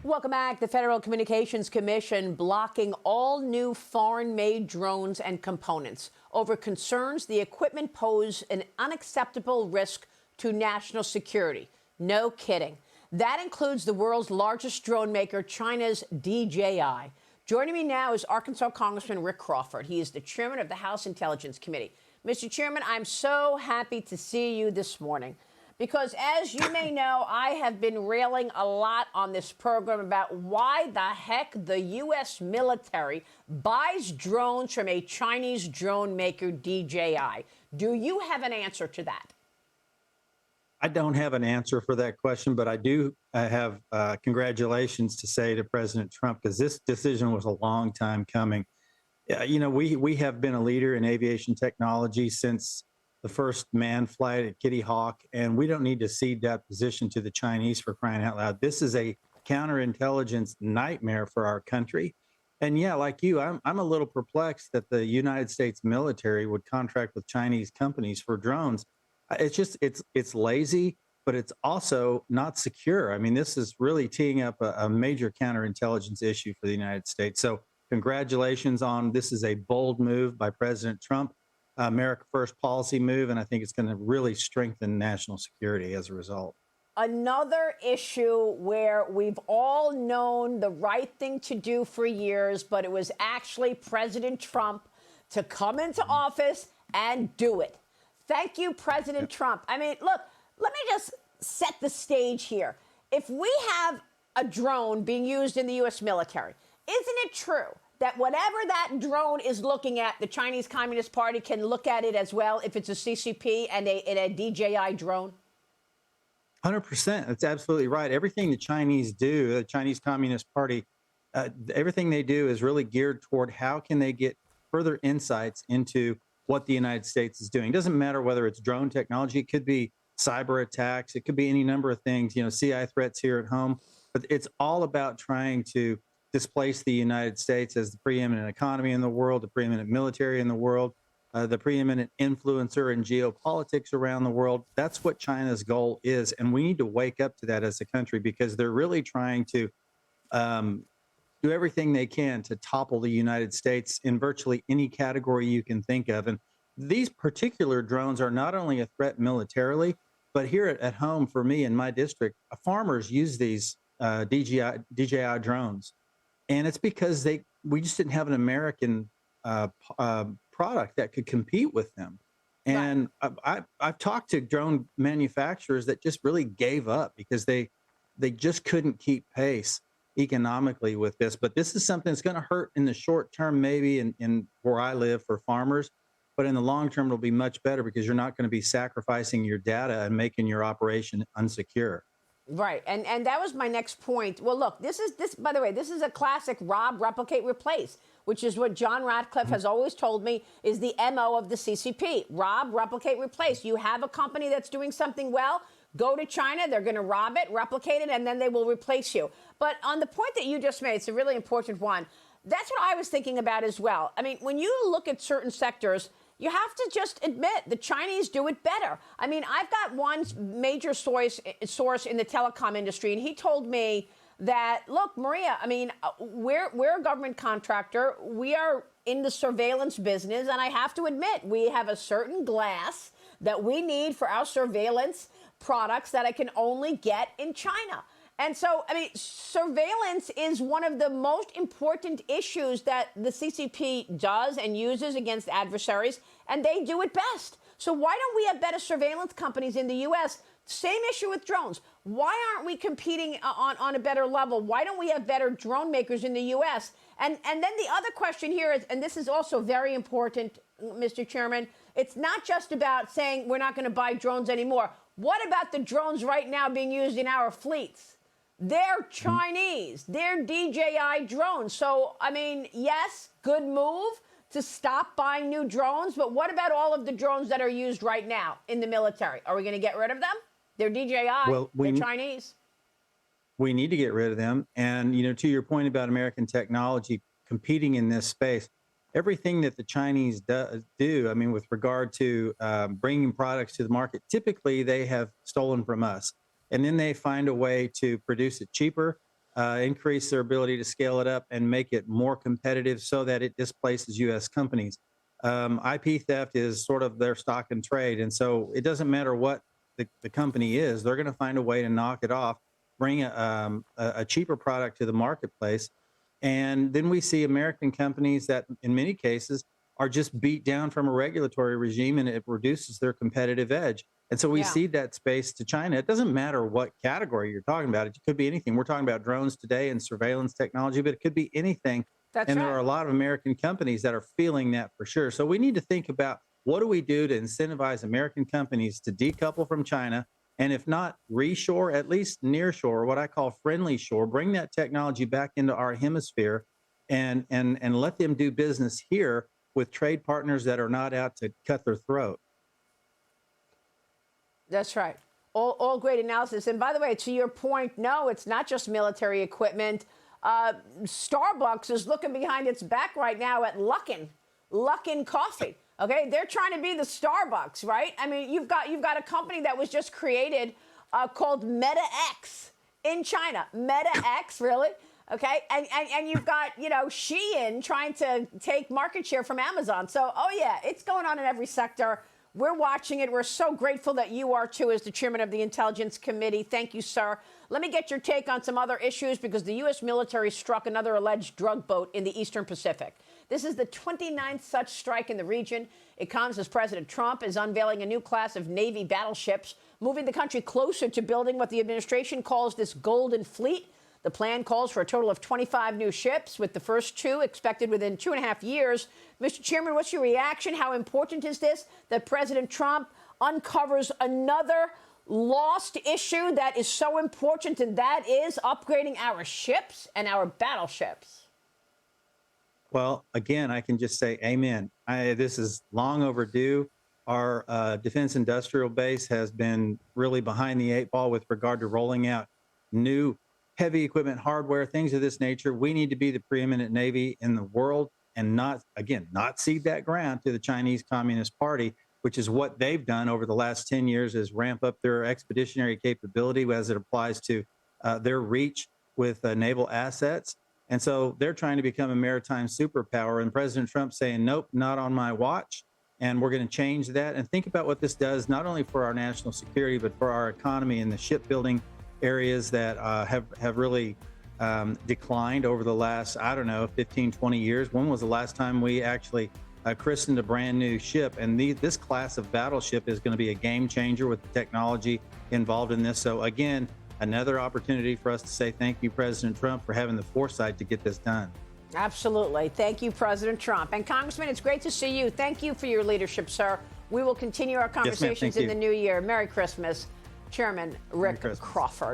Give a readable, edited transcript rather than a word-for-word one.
Welcome back. The Federal Communications Commission blocking all new foreign-made drones and components over concerns the equipment pose an unacceptable risk to national security. No kidding. That includes the world's largest drone maker, China's DJI. Joining me now is Arkansas Congressman Rick Crawford. He is the chairman of the House Intelligence Committee. Mr. Chairman, I'm so happy to see you this morning because, as you may know, I have been railing a lot on this program about why the heck the U.S. military buys drones from a Chinese drone maker, DJI. Do you have an answer to that? I don't have an answer for that question, but I do have congratulations to say to President Trump, because this decision was a long time coming. You know, we have been a leader in aviation technology since the first manned flight at Kitty Hawk, and we don't need to cede that position to the Chinese, for crying out loud. This is a counterintelligence nightmare for our country. And yeah, like you, I'm a little perplexed that the United States military would contract with Chinese companies for drones. It's lazy, but it's also not secure. I mean, this is really teeing up a major counterintelligence issue for the United States. So congratulations on this. Is a bold move by President Trump, America First policy move, and I think it's going to really strengthen national security as a result. Another issue where we've all known the right thing to do for years, but it was actually President Trump to come into office and do it. Thank you, President Trump. I mean, look, let me just set the stage here. If we have a drone being used in the U.S. military, isn't it true that whatever that drone is looking at, the Chinese Communist Party can look at it as well if it's a CCP and a DJI drone? 100%. That's absolutely right. Everything the Chinese do, the Chinese Communist Party, everything they do is really geared toward how can they get further insights into what the United States is doing. It doesn't matter whether it's drone technology. It could be cyber attacks. It could be any number of things, you know, CI threats here at home. But it's all about trying to displace the United States as the preeminent economy in the world, the preeminent military in the world, the preeminent influencer in geopolitics around the world. That's what China's goal is. And we need to wake up to that as a country, because they're really trying to do everything they can to topple the United States in virtually any category you can think of. And these particular drones are not only a threat militarily, but here at home for me in my district, farmers use these DJI drones. And it's because we just didn't have an American product that could compete with them. And I've talked to drone manufacturers that just really gave up because they just couldn't keep pace economically with this. But this is something that's going to hurt in the short term, maybe in where I live for farmers. But in the long term, it'll be much better because you're not going to be sacrificing your data and making your operation unsecure. Right. And that was my next point. Well, look, by the way, this is a classic rob, replicate, replace, which is what John Ratcliffe has always told me is the MO of the CCP. Rob, replicate, replace. You have a company that's doing something well, go to China, they're going to rob it, replicate it, and then they will replace you. But on the point that you just made, it's a really important one. That's what I was thinking about as well. I mean, when you look at certain sectors, you have to just admit the Chinese do it better. I mean, I've got one major source in the telecom industry, and he told me that, look, Maria, I mean, we're a government contractor. We are in the surveillance business, and I have to admit, we have a certain glass that we need for our surveillance products that I can only get in China. And so, I mean, surveillance is one of the most important issues that the CCP does and uses against adversaries, and they do it best. So why don't we have better surveillance companies in the U.S.? Same issue with drones. Why aren't we competing on a better level? Why don't we have better drone makers in the U.S.? And then the other question here is, and this is also very important, Mr. Chairman, it's not just about saying we're not going to buy drones anymore. What about the drones right now being used in our fleets? They're Chinese. They're DJI drones. So, I mean, yes, good move to stop buying new drones. But what about all of the drones that are used right now in the military? Are we going to get rid of them? They're DJI. Well, they're Chinese. We need to get rid of them. And, you know, to your point about American technology competing in this space, everything that the Chinese do, I mean, with regard to bringing products to the market, typically they have stolen from us. And then they find a way to produce it cheaper increase their ability to scale it up and make it more competitive so that it displaces U.S. companies. IP theft is sort of their stock and trade. And so it doesn't matter what the company is, they're going to find a way to knock it off, bring a cheaper product to the marketplace. And then we see American companies that in many cases are just beat down from a regulatory regime, and it reduces their competitive edge. And so we Yeah. cede that space to China. It doesn't matter what category you're talking about. It could be anything. We're talking about drones today and surveillance technology, but it could be anything. That's And there right. are a lot of American companies that are feeling that for sure. So we need to think about, what do we do to incentivize American companies to decouple from China? And if not reshore, at least nearshore, what I call friendly shore, bring that technology back into our hemisphere and let them do business here with trade partners that are not out to cut their throat. That's right. All great analysis. And by the way, to your point, no, it's not just military equipment. Starbucks is looking behind its back right now at Luckin Coffee. Okay, they're trying to be the Starbucks, right? I mean, you've got a company that was just created called MetaX in China. MetaX, really? Okay, and you've got, Shein trying to take market share from Amazon. So, oh yeah, it's going on in every sector. We're watching it. We're so grateful that you are, too, as the chairman of the Intelligence Committee. Thank you, sir. Let me get your take on some other issues, because the U.S. military struck another alleged drug boat in the Eastern Pacific. This is the 29th such strike in the region. It comes as President Trump is unveiling a new class of Navy battleships, moving the country closer to building what the administration calls this Golden Fleet. The plan calls for a total of 25 new ships, with the first 2 expected within 2.5 years. Mr. Chairman, what's your reaction? How important is this that President Trump uncovers another lost issue that is so important, and that is upgrading our ships and our battleships? Well, again, I can just say amen. This is long overdue. Our defense industrial base has been really behind the 8 ball with regard to rolling out new heavy equipment, hardware, things of this nature. We need to be the preeminent Navy in the world and not cede that ground to the Chinese Communist Party, which is what they've done over the last 10 years, is ramp up their expeditionary capability as it applies to their reach with naval assets. And so they're trying to become a maritime superpower. And President Trump saying, nope, not on my watch. And we're going to change that. And think about what this does, not only for our national security, but for our economy and the shipbuilding areas that have really declined over the last, 15, 20 years. When was the last time we actually christened a brand new ship? And this class of battleship is going to be a game changer with the technology involved in this. So again, another opportunity for us to say thank you, President Trump, for having the foresight to get this done. Absolutely. Thank you, President Trump. And Congressman, it's great to see you. Thank you for your leadership, sir. We will continue our conversations in the new year. Merry Christmas, Chairman Rick Crawford.